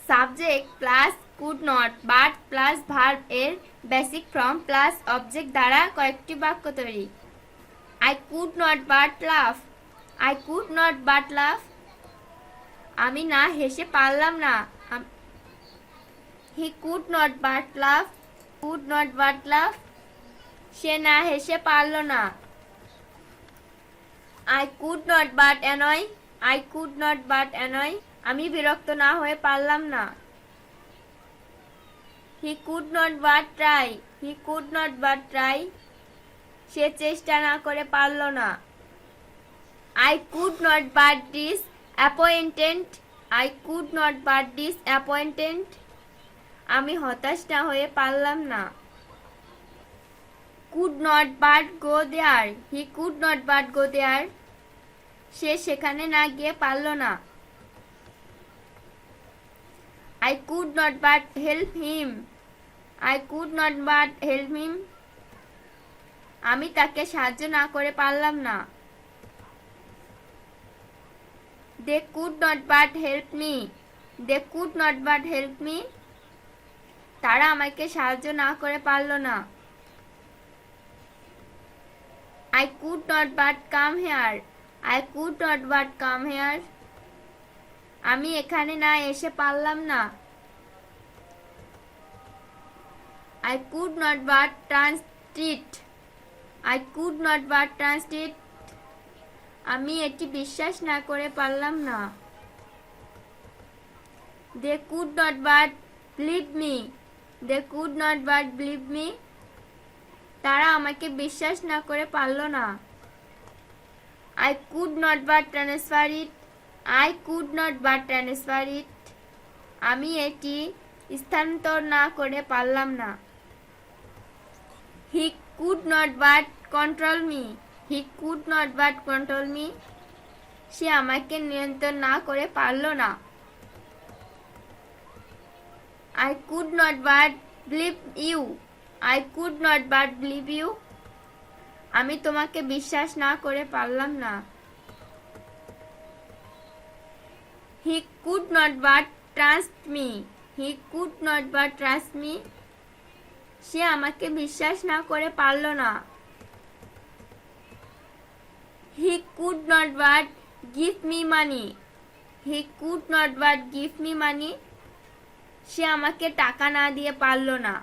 Subject plus could not but plus verb এর basic form plus object দ্বারা কয়েকটি বাক্য তৈরি। আই কুড নট বাট লাফ। আই কুড নট বাট লাফ। আমি না হেসে পারলাম না। হি কুড নট বাট লাফ। কুড নট বাট লাফ। সে না হেসে পারল না। I could not but annoy. I could not but annoy. আমি বিরক্ত না হয়ে পারলাম না। হি could not but try. He could not but try. সে চেষ্টা না করে পারল না। I could not but disappointed. I could not but disappointed. আমি হতাশ না হয়ে পারলাম না। Could not but go there. He could not but go there. সে সেখানে না গিয়ে পারল না। I could not but help him. I could not but help him. আমি তাকে সাহায্য না করে পারলাম না। They could not but help me. They could not but help me. তারা আমাকে সাহায্য না করে পারল না। I could not but come here. I could not but come here. আমি এখানে না এসে পারলাম না। I could not but translate. I could not but translate. আমি এটি বিশ্বাস না করে পারলাম না। They could not but believe me. They could not but believe me. তারা আমাকে বিশ্বাস না করে পারল না। I could not but transfer it. I could not but transfer it. আমি এটি স্থানান্তর না করে পারলাম না। He could not but control me. He could not but control me. সে আমাকে নিয়ন্ত্রণ না করে পারল না। I could not but believe you. I could not but believe you. আমি তোমাকে বিশ্বাস না করে পারলাম না। He could not but trust me. He could not but trust me. সে আমাকে বিশ্বাস না করে পারল না। He could not but give me money. He could not but give me money. সে আমাকে টাকা না দিয়ে পারল না।